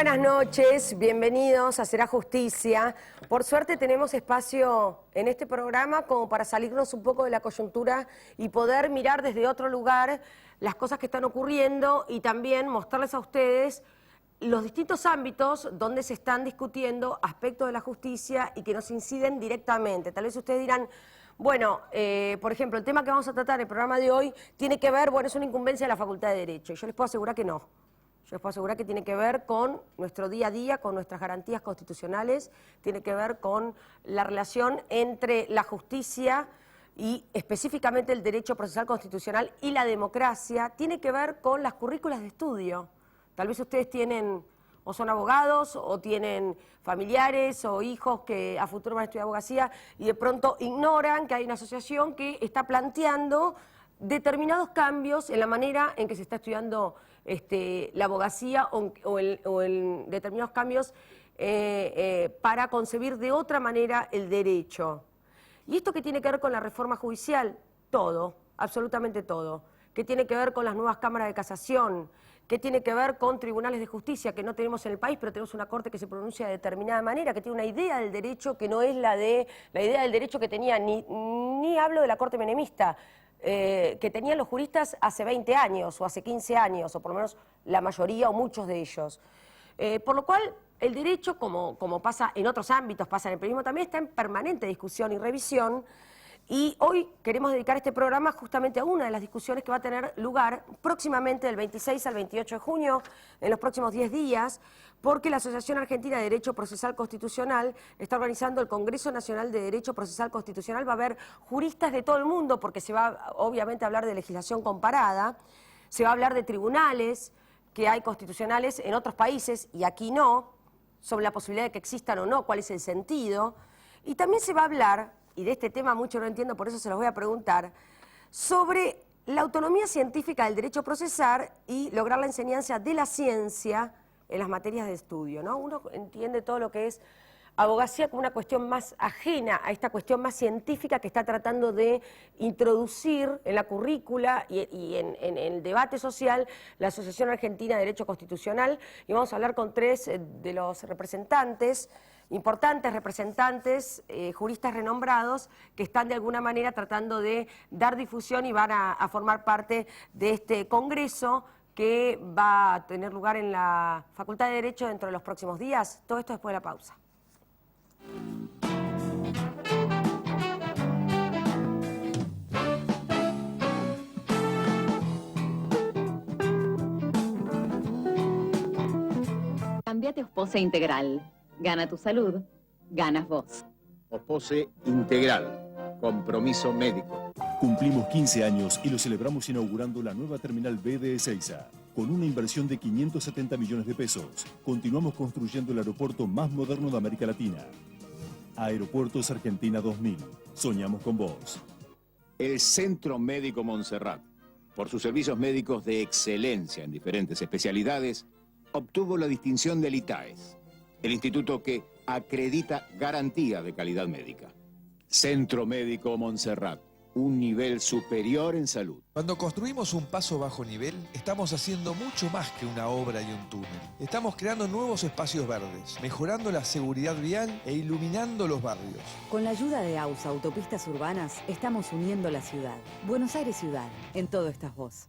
buenas noches, bienvenidos a Será Justicia. Por suerte tenemos espacio en este programa como para salirnos un poco de la coyuntura y poder mirar desde otro lugar las cosas que están ocurriendo y también mostrarles a ustedes los distintos ámbitos donde se están discutiendo aspectos de la justicia y que nos inciden directamente. Tal vez ustedes dirán, bueno, por ejemplo, el tema que vamos a tratar en el programa de hoy tiene que ver, bueno, es una incumbencia de la Facultad de Derecho. Y yo les puedo asegurar que no. Yo les puedo asegurar que tiene que ver con nuestro día a día, con nuestras garantías constitucionales, tiene que ver con la relación entre la justicia y específicamente el derecho procesal constitucional y la democracia, tiene que ver con las currículas de estudio. Tal vez ustedes tienen, o son abogados, o tienen familiares o hijos que a futuro van a estudiar abogacía y de pronto ignoran que hay una asociación que está planteando determinados cambios en la manera en que se está estudiando la abogacía o en determinados cambios para concebir de otra manera el derecho. ¿Y esto qué tiene que ver con la reforma judicial? Todo, absolutamente todo. ¿Qué tiene que ver con las nuevas cámaras de casación? ¿Qué tiene que ver con tribunales de justicia que no tenemos en el país, pero tenemos una corte que se pronuncia de determinada manera, que tiene una idea del derecho que no es la idea del derecho que tenía, ni hablo de la corte menemista, que tenían los juristas hace 20 años o hace 15 años, o por lo menos la mayoría o muchos de ellos. Por lo cual, el derecho, como pasa en otros ámbitos, pasa en el periodismo también, está en permanente discusión y revisión. Y hoy queremos dedicar este programa justamente a una de las discusiones que va a tener lugar próximamente del 26 al 28 de junio, en los próximos 10 días, porque la Asociación Argentina de Derecho Procesal Constitucional está organizando el Congreso Nacional de Derecho Procesal Constitucional. Va a haber juristas de todo el mundo, porque se va obviamente a hablar de legislación comparada, se va a hablar de tribunales que hay constitucionales en otros países y aquí no, sobre la posibilidad de que existan o no, cuál es el sentido, y también se va a hablar, y de este tema mucho no entiendo, por eso se los voy a preguntar, sobre la autonomía científica del derecho procesal y lograr la enseñanza de la ciencia en las materias de estudio, ¿no? Uno entiende todo lo que es abogacía como una cuestión más ajena a esta cuestión más científica que está tratando de introducir en la currícula y en el debate social la Asociación Argentina de Derecho Constitucional, y vamos a hablar con tres de los representantes, importantes representantes, juristas renombrados, que están de alguna manera tratando de dar difusión y van a formar parte de este congreso que va a tener lugar en la Facultad de Derecho dentro de los próximos días. Todo esto después de la pausa. Cámbiate Ospose Integral. Gana tu salud, ganas vos. Ospose Integral. Compromiso médico. Cumplimos 15 años y lo celebramos inaugurando la nueva terminal B de Ezeiza. Con una inversión de 570 millones de pesos, continuamos construyendo el aeropuerto más moderno de América Latina. Aeropuertos Argentina 2000. Soñamos con vos. El Centro Médico Montserrat, por sus servicios médicos de excelencia en diferentes especialidades, obtuvo la distinción del ITAES, el instituto que acredita garantía de calidad médica. Centro Médico Montserrat, un nivel superior en salud. Cuando construimos un paso bajo nivel, estamos haciendo mucho más que una obra y un túnel. Estamos creando nuevos espacios verdes, mejorando la seguridad vial e iluminando los barrios. Con la ayuda de AUSA Autopistas Urbanas, estamos uniendo la ciudad. Buenos Aires Ciudad, en todo estás vos.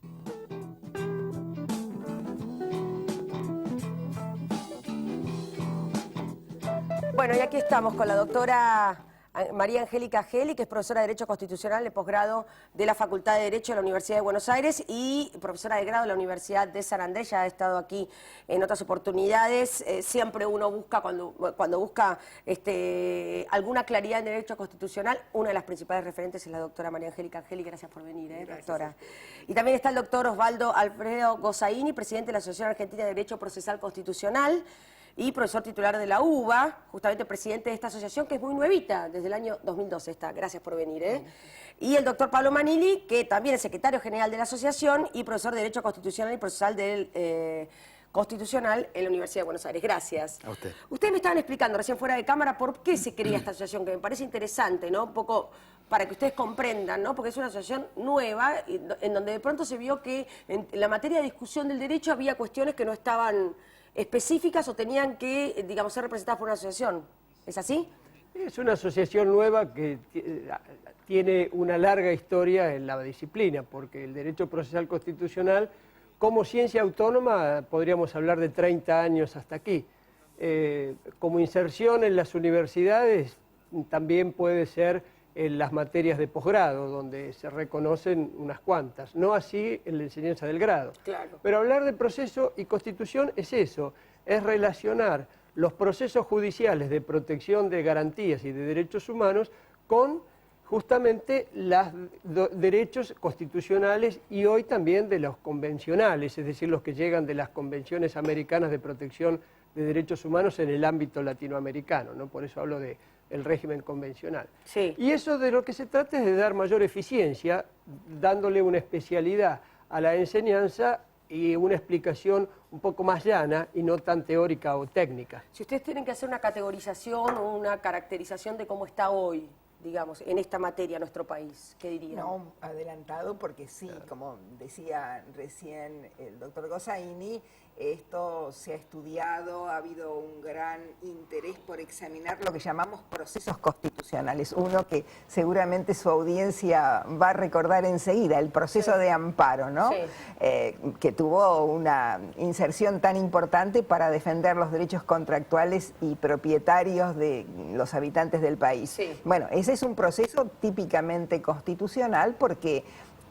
Bueno, y aquí estamos con la doctora María Angélica Geli, que es profesora de Derecho Constitucional de posgrado de la Facultad de Derecho de la Universidad de Buenos Aires y profesora de grado de la Universidad de San Andrés. Ya ha estado aquí en otras oportunidades. Siempre uno busca, cuando busca alguna claridad en Derecho Constitucional, una de las principales referentes es la doctora María Angélica Geli. Gracias por venir, doctora. Y también está el doctor Osvaldo Alfredo Gossaini, presidente de la Asociación Argentina de Derecho Procesal Constitucional y profesor titular de la UBA, justamente presidente de esta asociación que es muy nuevita, desde el año 2012 está. Gracias por venir. Y el doctor Pablo Manili, que también es secretario general de la asociación y profesor de Derecho Constitucional y Procesal del Constitucional en la Universidad de Buenos Aires. Gracias. A usted. Ustedes me estaban explicando recién fuera de cámara por qué se crea esta asociación, que me parece interesante, ¿no? Un poco para que ustedes comprendan, ¿no? Porque es una asociación nueva, en donde de pronto se vio que en la materia de discusión del derecho había cuestiones que no estaban específicas o tenían que, digamos, ser representadas por una asociación. ¿Es así? Es una asociación nueva que tiene una larga historia en la disciplina, porque el derecho procesal constitucional, como ciencia autónoma, podríamos hablar de 30 años hasta aquí. Como inserción en las universidades, también puede ser en las materias de posgrado, donde se reconocen unas cuantas, no así en la enseñanza del grado. Claro. Pero hablar de proceso y constitución es eso, es relacionar los procesos judiciales de protección de garantías y de derechos humanos con justamente los derechos constitucionales y hoy también de los convencionales, es decir, los que llegan de las convenciones americanas de protección de derechos humanos en el ámbito latinoamericano, ¿no? Por eso hablo del régimen convencional. Sí. Y eso de lo que se trata es de dar mayor eficiencia, dándole una especialidad a la enseñanza y una explicación un poco más llana y no tan teórica o técnica. Si ustedes tienen que hacer una categorización o una caracterización de cómo está hoy, digamos, en esta materia nuestro país, ¿qué dirían? No, adelantado porque sí, como decía recién el doctor Gossaini, esto se ha estudiado, ha habido un gran interés por examinar lo que llamamos procesos constitucionales. Uno que seguramente su audiencia va a recordar enseguida, el proceso de amparo, ¿no? Sí. Que tuvo una inserción tan importante para defender los derechos contractuales y propietarios de los habitantes del país. Sí. Bueno, ese es un proceso típicamente constitucional porque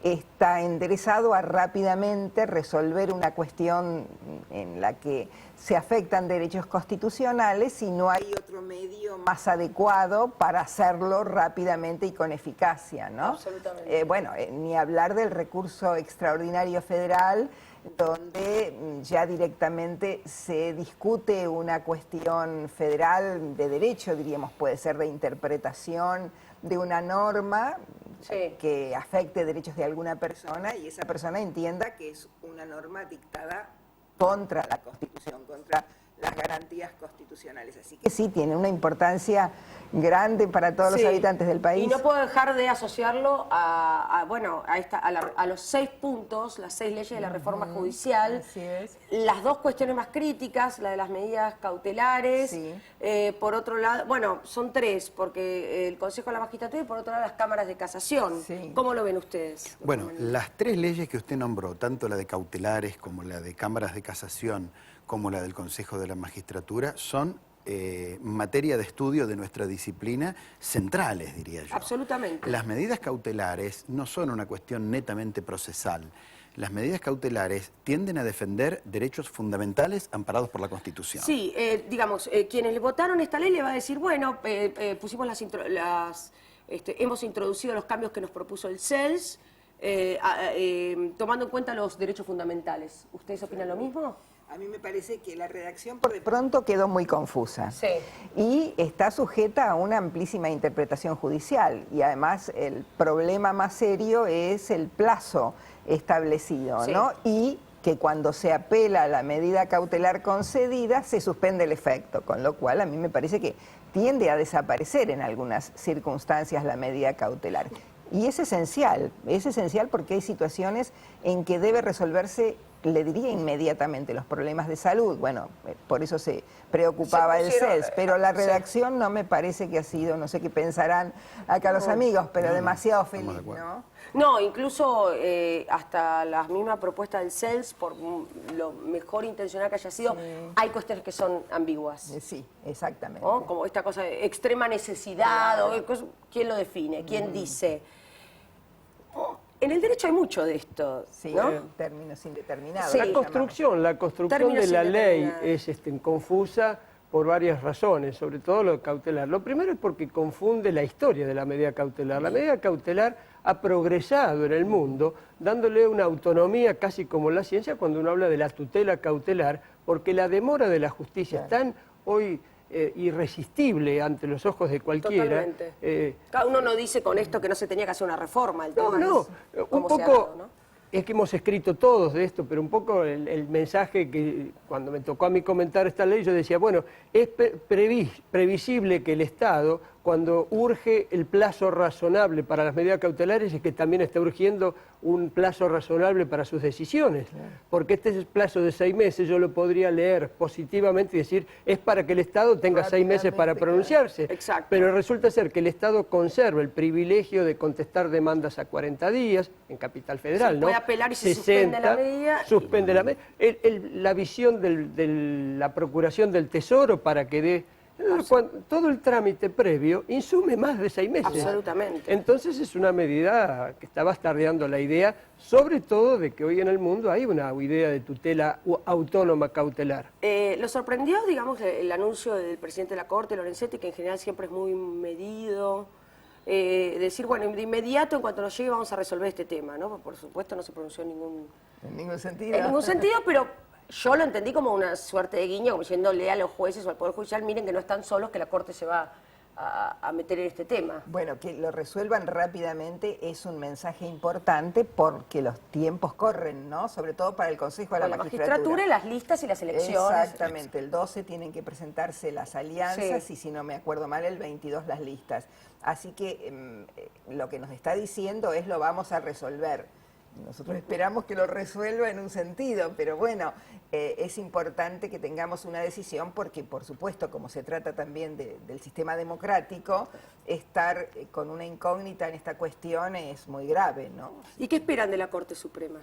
está enderezado a rápidamente resolver una cuestión en la que se afectan derechos constitucionales y no hay otro medio más adecuado para hacerlo rápidamente y con eficacia, ¿no? Absolutamente. Ni hablar del recurso extraordinario federal, donde ya directamente se discute una cuestión federal de derecho, diríamos, puede ser de interpretación de una norma Sí. que afecte derechos de alguna persona y esa persona entienda que es una norma dictada contra la Constitución, contra las garantías constitucionales. Así que sí, tiene una importancia grande para todos Sí. los habitantes del país. Y no puedo dejar de asociarlo a los 6 puntos, las 6 leyes de la reforma judicial. Así es. Las 2 cuestiones más críticas, la de las medidas cautelares. Sí. Por otro lado, bueno, son 3, porque el Consejo de la Magistratura y por otro lado las cámaras de casación. Sí. ¿Cómo lo ven ustedes? Bueno, las 3 leyes que usted nombró, tanto la de cautelares como la de cámaras de casación, como la del Consejo de la Magistratura, son materia de estudio de nuestra disciplina centrales, diría yo. Absolutamente. Las medidas cautelares no son una cuestión netamente procesal. Las medidas cautelares tienden a defender derechos fundamentales amparados por la Constitución. Sí, quienes le votaron esta ley le va a decir, bueno, pusimos hemos introducido los cambios que nos propuso el CELS, tomando en cuenta los derechos fundamentales. ¿Ustedes opinan lo mismo? A mí me parece que la redacción por de pronto quedó muy confusa. Sí. Y está sujeta a una amplísima interpretación judicial. Y además el problema más serio es el plazo establecido, Sí. ¿no? Y que cuando se apela a la medida cautelar concedida se suspende el efecto, con lo cual a mí me parece que tiende a desaparecer en algunas circunstancias la medida cautelar. Y es esencial porque hay situaciones en que debe resolverse, le diría inmediatamente, los problemas de salud. Bueno, por eso se preocupaba el CELS, pero la redacción no me parece que ha sido, no sé qué pensarán acá los amigos, pero demasiado feliz, ¿no? No, incluso hasta la misma propuesta del CELS, por lo mejor intencionada que haya sido, hay cuestiones que son ambiguas. Sí, exactamente. ¿No? Como esta cosa de extrema necesidad, ¿quién lo define? ¿Quién dice? En el derecho hay mucho de esto, Sí, ¿no? términos indeterminados. Sí. La construcción Términos de la ley indeterminados. es confusa por varias razones, sobre todo lo cautelar. Lo primero es porque confunde la historia de la medida cautelar. La medida cautelar ha progresado en el mundo, dándole una autonomía casi como la ciencia cuando uno habla de la tutela cautelar, porque la demora de la justicia es tan hoy irresistible ante los ojos de cualquiera. Totalmente. Cada uno no dice con esto que no se tenía que hacer una reforma. El tema No, es un cómo se ha poco, dado, ¿no? es que hemos escrito todos de esto, pero un poco el mensaje que cuando me tocó a mí comentar esta ley, yo decía, bueno, es previsible que el Estado cuando urge el plazo razonable para las medidas cautelares, es que también está urgiendo un plazo razonable para sus decisiones. Porque este plazo de 6 meses yo lo podría leer positivamente y decir, es para que el Estado tenga 6 meses para pronunciarse. Exacto. Pero resulta ser que el Estado conserva el privilegio de contestar demandas a 40 días, en Capital Federal, Se ¿no? puede apelar y se suspende la medida. Suspende la medida. La visión de la Procuración del Tesoro para que dé... todo el trámite previo insume más de 6 meses. Absolutamente. Entonces es una medida que está bastardeando la idea, sobre todo de que hoy en el mundo hay una idea de tutela autónoma cautelar. ¿Lo sorprendió, digamos, el anuncio del presidente de la Corte, Lorenzetti, que en general siempre es muy medido? Decir, bueno, de inmediato, en cuanto nos llegue, vamos a resolver este tema, ¿no? Por supuesto, no se pronunció en ningún sentido. En ningún sentido, pero yo lo entendí como una suerte de guiño, como diciéndole a los jueces o al Poder Judicial, miren que no están solos, que la Corte se va a meter en este tema. Bueno, que lo resuelvan rápidamente es un mensaje importante porque los tiempos corren, ¿no? Sobre todo para el Consejo de la Magistratura. Las listas y las elecciones. Exactamente, el 12 tienen que presentarse las alianzas y si no me acuerdo mal el 22 las listas. Así que lo que nos está diciendo es lo vamos a resolver. Nosotros esperamos que lo resuelva en un sentido, pero bueno, es importante que tengamos una decisión porque, por supuesto, como se trata también del sistema democrático, estar con una incógnita en esta cuestión es muy grave, ¿no? ¿Y qué esperan de la Corte Suprema?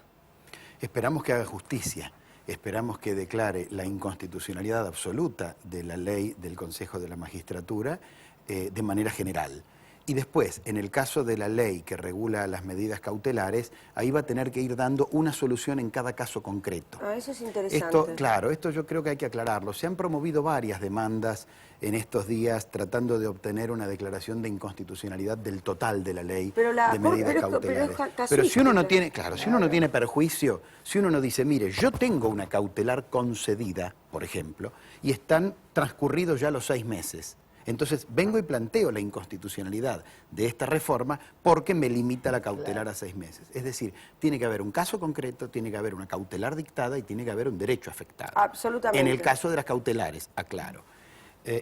Esperamos que haga justicia. Esperamos que declare la inconstitucionalidad absoluta de la ley del Consejo de la Magistratura de manera general. Y después, en el caso de la ley que regula las medidas cautelares, ahí va a tener que ir dando una solución en cada caso concreto. Ah, eso es interesante. Esto yo creo que hay que aclararlo. Se han promovido varias demandas en estos días tratando de obtener una declaración de inconstitucionalidad del total de la ley de medidas cautelares. Pero si uno no tiene, si uno no tiene perjuicio, si uno no dice, mire, yo tengo una cautelar concedida, por ejemplo, y están transcurridos ya los 6 meses. Entonces, vengo y planteo la inconstitucionalidad de esta reforma porque me limita la cautelar a 6 meses. Es decir, tiene que haber un caso concreto, tiene que haber una cautelar dictada y tiene que haber un derecho afectado. Absolutamente. En el caso de las cautelares, aclaro.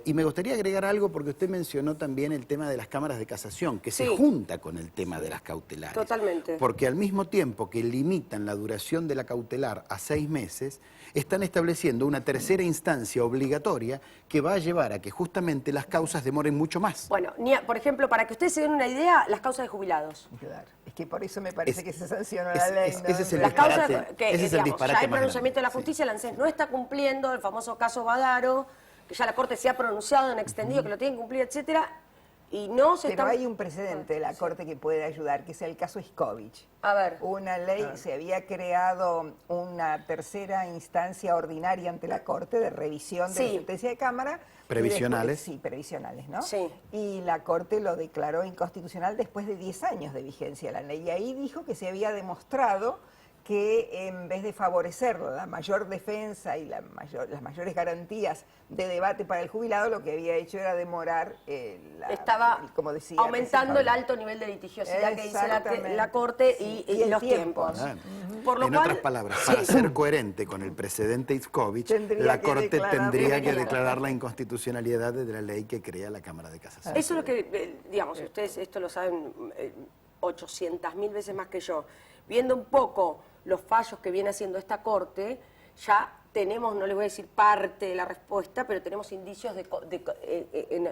Y me gustaría agregar algo porque usted mencionó también el tema de las cámaras de casación, que se junta con el tema de las cautelares. Totalmente. Porque al mismo tiempo que limitan la duración de la cautelar a 6 meses, están estableciendo una tercera instancia obligatoria que va a llevar a que justamente las causas demoren mucho más. Bueno, por ejemplo, para que ustedes se den una idea, las causas de jubilados. Claro, es que por eso me parece que se sancionó la ley. Ese es el las disparate, causas que, ese es el disparate ya hay más pronunciamiento de la grande. justicia, la ANSES no está cumpliendo, el famoso caso Badaro, que ya la Corte se ha pronunciado en extendido, que lo tienen que cumplir, etcétera, y no se Pero está... hay un precedente de la Corte que puede ayudar, que es el caso Scovich. A ver. Una ley, se había creado una tercera instancia ordinaria ante la Corte de revisión de la sentencia de Cámara. Previsionales. Sí, previsionales, ¿no? Sí. Y la Corte lo declaró inconstitucional después de 10 años de vigencia de la ley. Y ahí dijo que se había demostrado que en vez de favorecer la mayor defensa y las mayores garantías de debate para el jubilado, lo que había hecho era demorar, como decía, aumentando el alto nivel de litigiosidad que dice la Corte y los tiempos. Por lo cual, otras palabras, para ser coherente con el precedente Scovich, la Corte tendría que declarar la inconstitucionalidad de la ley que crea la Cámara de Casación. Eso es lo que, digamos, ustedes esto lo saben 800.000 veces más que yo. Viendo un poco los fallos que viene haciendo esta Corte, ya tenemos, no les voy a decir parte de la respuesta, pero tenemos indicios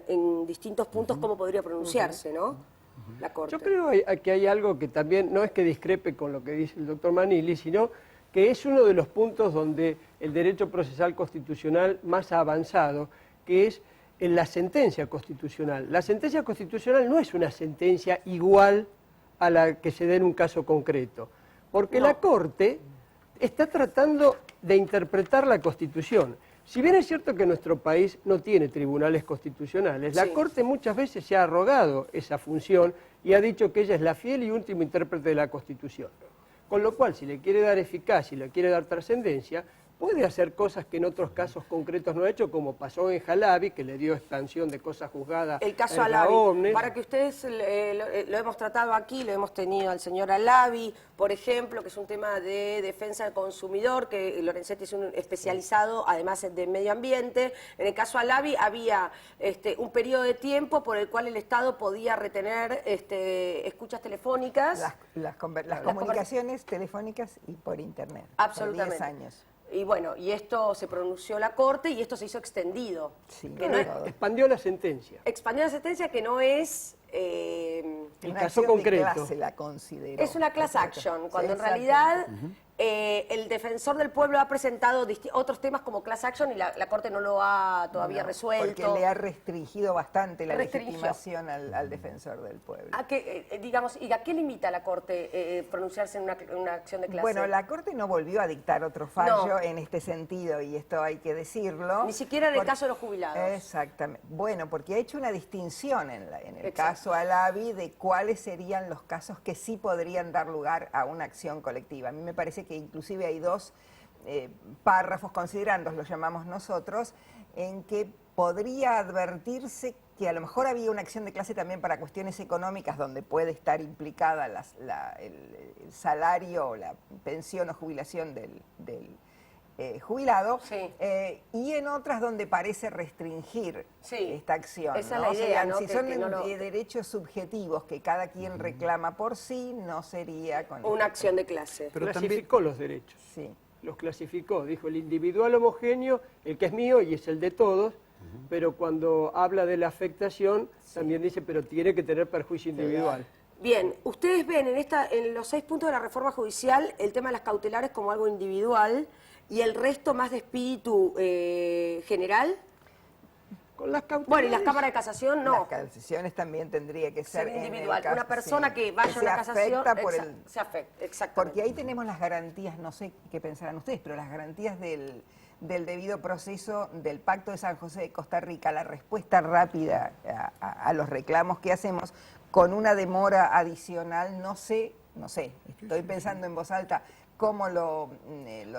en distintos puntos cómo podría pronunciarse, ¿no? La Corte. Yo creo que hay algo que también, no es que discrepe con lo que dice el doctor Manili, sino que es uno de los puntos donde el derecho procesal constitucional más ha avanzado, que es en la sentencia constitucional. La sentencia constitucional no es una sentencia igual a la que se dé en un caso concreto, porque la Corte está tratando de interpretar la Constitución. Si bien es cierto que nuestro país no tiene tribunales constitucionales, la Corte muchas veces se ha arrogado esa función y ha dicho que ella es la fiel y último intérprete de la Constitución. Con lo cual, si le quiere dar eficacia y le quiere dar trascendencia, puede hacer cosas que en otros casos concretos no ha hecho, como pasó en Jalabi, que le dio expansión de cosas juzgadas. El caso erga Alavi, omnes. para que ustedes lo hemos tratado aquí, lo hemos tenido al señor Alavi, por ejemplo, que es un tema de defensa del consumidor, que Lorenzetti es un especializado, además de medio ambiente. En el caso Alavi había un periodo de tiempo por el cual el Estado podía retener escuchas telefónicas. Las comunicaciones telefónicas y por internet. Absolutamente. Por 10 años. Y bueno, y esto se pronunció la Corte y esto se hizo extendido. Sí, que no es, Expandió la sentencia. expandió la sentencia que no es... El Una caso acción concreto. de clase la consideró. Es una class Exacto. action, Sí, cuando en exacto. realidad el defensor del pueblo ha presentado otros temas como class action y la Corte no lo ha todavía No, resuelto. Porque le ha restringido bastante la Restringió. legitimación al defensor del pueblo. ¿A qué, digamos, ¿y a qué limita la Corte pronunciarse en una acción de clase? Bueno, la Corte no volvió a dictar otro fallo No. en este sentido, y esto hay que decirlo. Ni siquiera en el caso de los jubilados. Exactamente. Bueno, porque ha hecho una distinción en el Exacto. caso Alavi de cuáles serían los casos que sí podrían dar lugar a una acción colectiva. A mí me parece que inclusive hay dos párrafos, considerándolos, los llamamos nosotros, en que podría advertirse que a lo mejor había una acción de clase también para cuestiones económicas donde puede estar implicada el salario o la pensión o jubilación del jubilado, Sí. Y en otras donde parece restringir Sí. esta acción. Esa es ¿no? la idea, ¿no? Si Que son no lo- derechos subjetivos que cada quien reclama por sí, no sería con Una acción de clase. Pero clasificó los derechos. Sí. Los clasificó, dijo el individual homogéneo, el que es mío y es el de todos, pero cuando habla de la afectación, también dice, pero tiene que tener perjuicio individual. Bien, ustedes ven en los 6 puntos de la reforma judicial el tema de las cautelares como algo individual y el resto más de espíritu general. Con las cautelares, Bueno, y las cámaras de casación no. Las casaciones también tendría que ser Ser en el individual. caso, Una persona sí, que vaya a se una casación afecta por se afecta, exactamente. Porque ahí tenemos las garantías, no sé qué pensarán ustedes, pero las garantías del debido proceso del Pacto de San José de Costa Rica, la respuesta rápida a los reclamos que hacemos, con una demora adicional, no sé, estoy pensando en voz alta, cómo lo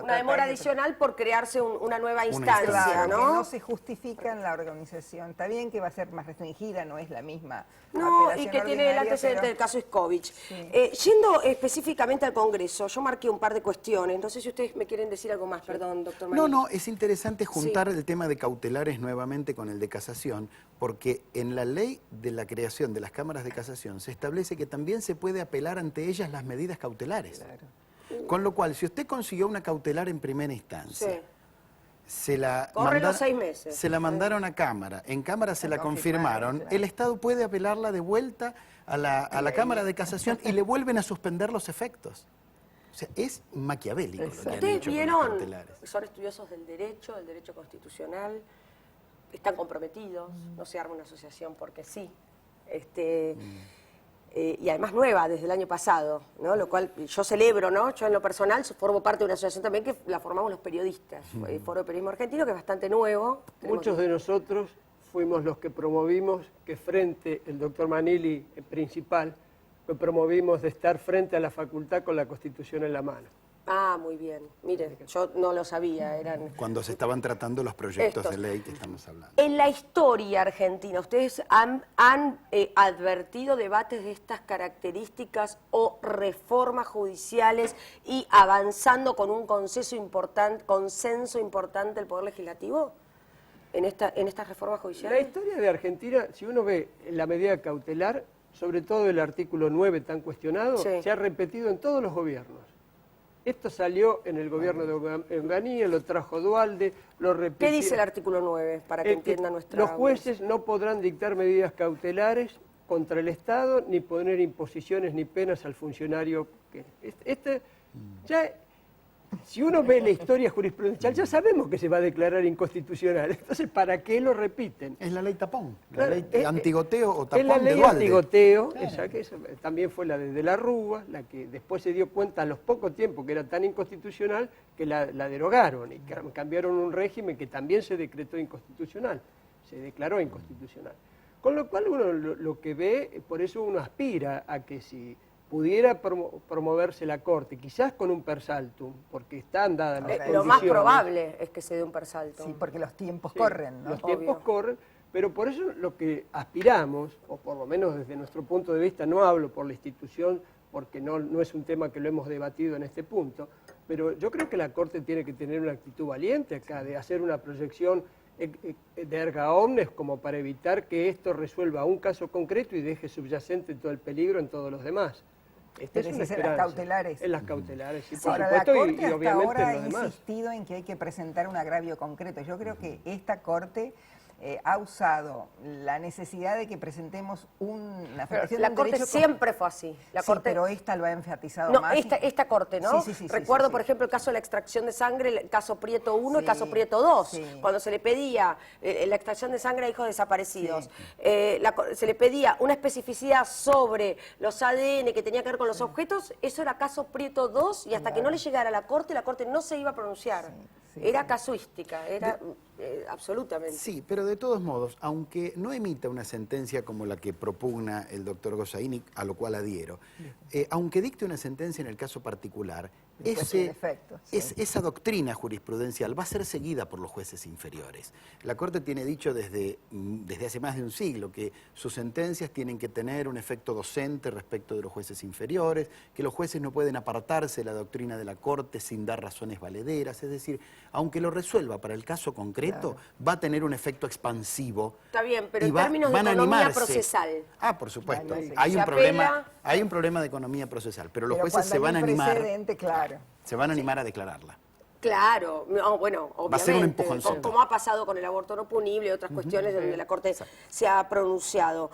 Una demora adicional por crearse una nueva instancia, Claro, ¿no? que no se justifica en la organización. Está bien que va a ser más restringida, no es la misma No, y apelación que tiene el ordinaria, antecedente pero- del caso Iskovich. Sí. Yendo específicamente al Congreso, yo marqué un par de cuestiones. No sé si ustedes me quieren decir algo más, perdón, doctor María. No, es interesante juntar el tema de cautelares nuevamente con el de casación, porque en la ley de la creación de las cámaras de casación se establece que también se puede apelar ante ellas las medidas cautelares. Claro. Con lo cual, si usted consiguió una cautelar en primera instancia, Sí. se la Corren los 6 meses. se la mandaron a Cámara, en Cámara se la confirmaron, claro. el Estado puede apelarla de vuelta a la Cámara de Casación y le vuelven a suspender los efectos. O sea, es maquiavélico lo que han Ustedes hecho con las vieron, cautelares. son estudiosos del derecho constitucional, están comprometidos, no se arma una asociación porque sí. Y además nueva, desde el año pasado, ¿no? Lo cual yo celebro, ¿no? Yo en lo personal formo parte de una asociación también que la formamos los periodistas, el Foro de Periodismo Argentino, que es bastante nuevo. Muchos de nosotros fuimos los que promovimos que frente, el doctor Manili, el principal, que promovimos de estar frente a la facultad con la Constitución en la mano. Ah, muy bien. Mire, yo no lo sabía, eran... Cuando se estaban tratando los proyectos Estos. de ley que estamos hablando. En la historia argentina, ¿ustedes han advertido debates de estas características o reformas judiciales y avanzando con un consenso importante del Poder Legislativo en estas reformas La judiciales? historia de Argentina, si uno ve la medida cautelar, sobre todo el artículo 9 tan cuestionado, Sí. se ha repetido en todos los gobiernos. Esto salió en el gobierno de Onganía, lo trajo Duhalde, lo repitió. ¿Qué dice el artículo 9 para que entienda nuestra Los jueces no podrán dictar medidas cautelares contra el Estado ni poner imposiciones ni penas al funcionario. Si uno ve la historia jurisprudencial, ya sabemos que se va a declarar inconstitucional. Entonces, ¿para qué lo repiten? Es la ley tapón, Claro, la ley antigoteo o tapón es la ley de Duhalde. antigoteo, esa que también fue la de la Rúa, la que después se dio cuenta a los pocos tiempos que era tan inconstitucional que la derogaron y cambiaron un régimen que también se decretó inconstitucional, se declaró inconstitucional. Con lo cual uno lo que ve, por eso uno aspira a que si pudiera promoverse la Corte, quizás con un per saltum, porque están dadas las condiciones. Lo más probable es que se dé un per saltum. Sí, porque los tiempos Sí, corren, ¿no? los tiempos corren, pero por eso lo que aspiramos, o por lo menos desde nuestro punto de vista, no hablo por la institución, porque no es un tema que lo hemos debatido en este punto, pero yo creo que la Corte tiene que tener una actitud valiente acá, de hacer una proyección de erga omnes, como para evitar que esto resuelva un caso concreto y deje subyacente todo el peligro en todos los demás. Esta es una En las esperanza. cautelares. En las cautelares, sí, por Ahora, la supuesto, Corte y hasta obviamente ahora en los ha demás. insistido en que hay que presentar un agravio concreto. Yo creo que esta Corte ha usado la necesidad de que presentemos una afectación La de un Corte derecho... siempre fue así. La Sí, Corte... pero esta lo ha enfatizado No, más. esta Corte, ¿no? Sí, Recuerdo, sí. por ejemplo, el caso de la extracción de sangre, el caso Prieto 1 y el Sí, caso Prieto 2, sí. cuando se le pedía la extracción de sangre a hijos desaparecidos. Se le pedía una especificidad sobre los ADN que tenía que ver con los objetos, eso era caso Prieto 2 y hasta que no le llegara a la Corte no se iba a pronunciar. Era casuística, era absolutamente. Sí, pero de todos modos, aunque no emita una sentencia como la que propugna el doctor Gossaini, a lo cual adhiero, aunque dicte una sentencia en el caso particular, esa doctrina jurisprudencial va a ser seguida por los jueces inferiores. La Corte tiene dicho desde hace más de un siglo que sus sentencias tienen que tener un efecto docente respecto de los jueces inferiores, que los jueces no pueden apartarse de la doctrina de la Corte sin dar razones valederas, es decir, aunque lo resuelva para el caso concreto, va a tener un efecto expansivo. Está bien, pero en van términos de a economía animarse. procesal. Ah, por supuesto. Claro, Hay se un problema, apela- hay un problema de economía procesal, pero los Pero jueces se van a cuando hay un animar. precedente, claro. Se van a animar a declararla. Claro, no, bueno, obviamente, Va a ser un empujoncito. como ha pasado con el aborto no punible y otras cuestiones donde la Corte se ha pronunciado.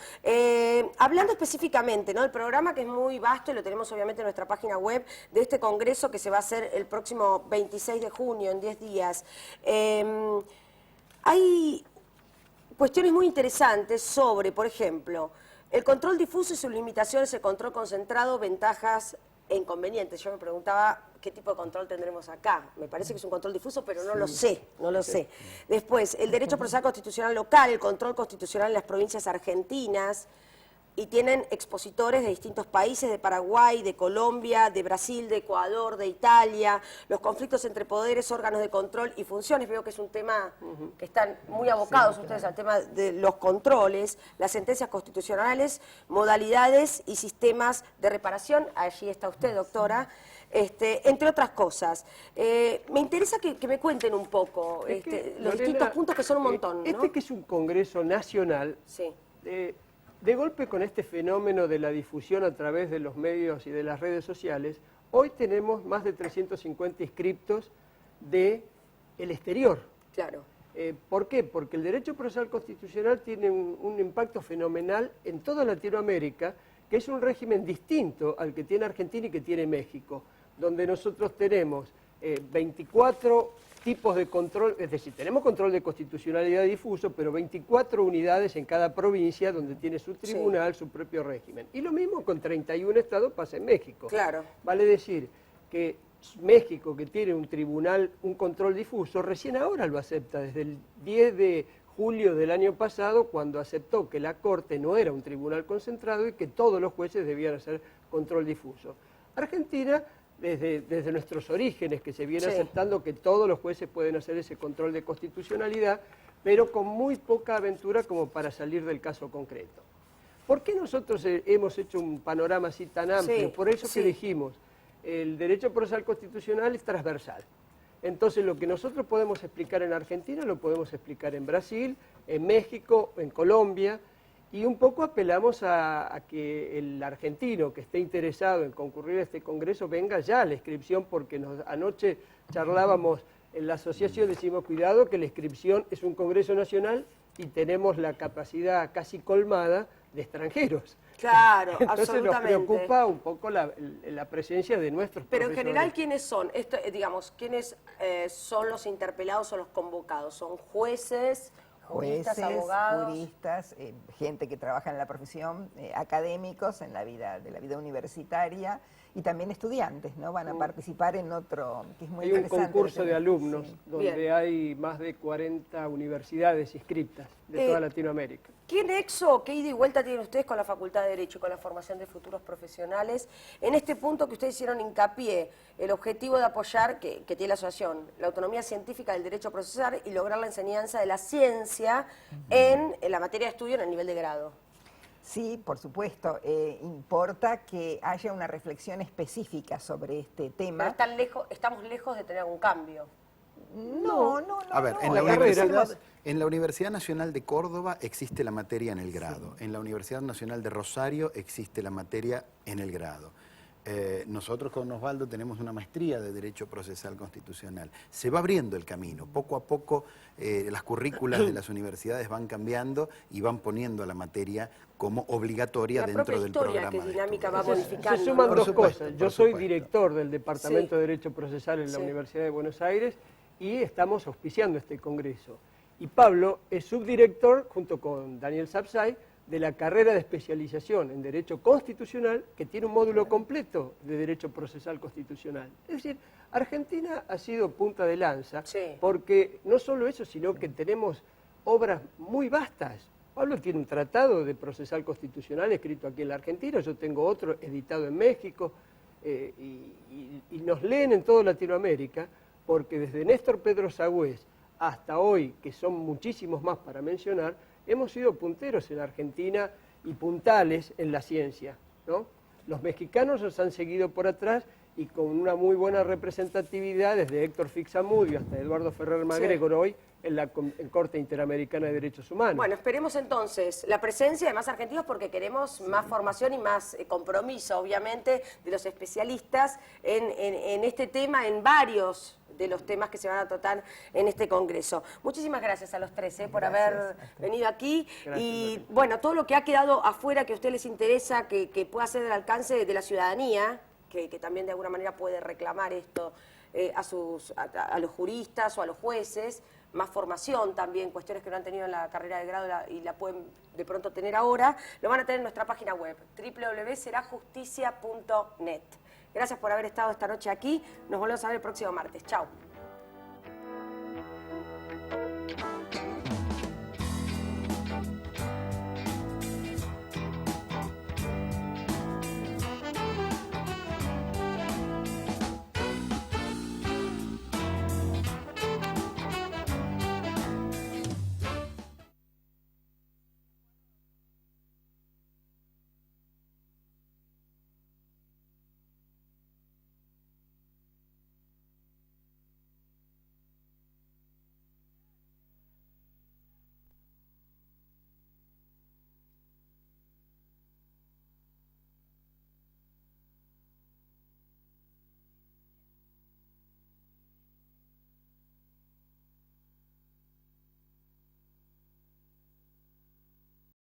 Hablando específicamente, ¿no? El programa, que es muy vasto y lo tenemos obviamente en nuestra página web, de este congreso que se va a hacer el próximo 26 de junio, en 10 días. Hay cuestiones muy interesantes sobre, por ejemplo, el control difuso y sus limitaciones, el control concentrado, ventajas e inconvenientes. Yo me preguntaba qué tipo de control tendremos acá. Me parece que es un control difuso, pero no lo sé, no lo sé. Después, el derecho procesal constitucional local, el control constitucional en las provincias argentinas, y tienen expositores de distintos países, de Paraguay, de Colombia, de Brasil, de Ecuador, de Italia, los conflictos entre poderes, órganos de control y funciones. Veo que es un tema que están muy abocados ustedes al tema de los controles, las sentencias constitucionales, modalidades y sistemas de reparación. Allí está usted, doctora. Entre otras cosas. Me interesa que me cuenten un poco los Lorena, distintos puntos, que son un montón, ¿no? Que es un congreso nacional, Sí. de golpe con este fenómeno de la difusión a través de los medios y de las redes sociales, hoy tenemos más de 350 inscriptos del exterior. Claro. ¿Por qué? Porque el derecho procesal constitucional tiene un impacto fenomenal en toda Latinoamérica, que es un régimen distinto al que tiene Argentina y que tiene México, donde nosotros tenemos 24 tipos de control, es decir, tenemos control de constitucionalidad difuso, pero 24 unidades en cada provincia donde tiene su tribunal, su propio régimen. Y lo mismo con 31 estados pasa en México. Claro. Vale decir que México, que tiene un tribunal, un control difuso, recién ahora lo acepta, desde el 10 de julio del año pasado, cuando aceptó que la Corte no era un tribunal concentrado y que todos los jueces debían hacer control difuso. Argentina, desde nuestros orígenes, que se viene aceptando que todos los jueces pueden hacer ese control de constitucionalidad, pero con muy poca aventura como para salir del caso concreto. ¿Por qué nosotros hemos hecho un panorama así tan amplio? Sí, Por eso sí. que dijimos, el derecho procesal constitucional es transversal. Entonces, lo que nosotros podemos explicar en Argentina lo podemos explicar en Brasil, en México, en Colombia, y un poco apelamos a que el argentino que esté interesado en concurrir a este congreso venga ya a la inscripción, porque anoche charlábamos en la asociación, decimos, cuidado que la inscripción es un congreso nacional y tenemos la capacidad casi colmada de extranjeros. Claro, Entonces absolutamente. nos preocupa un poco la presencia de nuestros Pero en profesores. general, ¿quiénes son? ¿Quiénes son los interpelados o los convocados? ¿Son jueces, juristas, abogados? juristas, gente que trabaja en la profesión, académicos en la vida universitaria y también estudiantes, ¿no? Van a participar en otro, que es muy Hay un interesante. concurso de alumnos Sí. donde Bien. hay más de 40 universidades inscriptas. de toda Latinoamérica. ¿Qué nexo, qué ida y vuelta tienen ustedes con la Facultad de Derecho y con la formación de futuros profesionales? En este punto que ustedes hicieron hincapié, el objetivo de apoyar, que tiene la asociación, la autonomía científica del derecho a procesar y lograr la enseñanza de la ciencia en la materia de estudio en el nivel de grado. Sí, por supuesto. Importa que haya una reflexión específica sobre este tema. Pero estamos lejos de tener un cambio. No. A ver, no, en la Universidad Nacional de Córdoba existe la materia en el grado. En la Universidad Nacional de Rosario existe la materia en el grado. Nosotros con Osvaldo tenemos una maestría de Derecho Procesal Constitucional. Se va abriendo el camino. Poco a poco las currículas de las universidades van cambiando y van poniendo a la materia como obligatoria dentro del programa. La propia historia, que dinámica va Se modificando. suman Por dos supuesto, cosas. por Yo soy supuesto. director del Departamento Sí. de Derecho Procesal en la Sí. Universidad de Buenos Aires y estamos auspiciando este congreso. Y Pablo es subdirector, junto con Daniel Sapsay, de la carrera de especialización en Derecho Constitucional, que tiene un módulo completo de Derecho Procesal Constitucional. Es decir, Argentina ha sido punta de lanza, Sí. porque no solo eso, sino que tenemos obras muy vastas. Pablo tiene un tratado de procesal constitucional escrito aquí en la Argentina, yo tengo otro editado en México, y nos leen en toda Latinoamérica, porque desde Néstor Pedro Sagüez hasta hoy, que son muchísimos más para mencionar, hemos sido punteros en Argentina y puntales en la ciencia, ¿no? Los mexicanos nos han seguido por atrás y con una muy buena representatividad, desde Héctor Fixamudio hasta Eduardo Ferrer MacGregor hoy, en la Corte Interamericana de Derechos Humanos. Bueno, esperemos entonces la presencia de más argentinos porque queremos más formación y más compromiso, obviamente, de los especialistas en este tema, en varios de los temas que se van a tratar en este congreso. Muchísimas gracias a los tres por haber venido aquí. Gracias, y María. bueno, todo lo que ha quedado afuera que a ustedes les interesa, que pueda ser del alcance de la ciudadanía, que también de alguna manera puede reclamar esto a los juristas o a los jueces, más formación también, cuestiones que no han tenido en la carrera de grado y la pueden de pronto tener ahora, lo van a tener en nuestra página web, www.serajusticia.net. Gracias por haber estado esta noche aquí, nos volvemos a ver el próximo martes. Chao.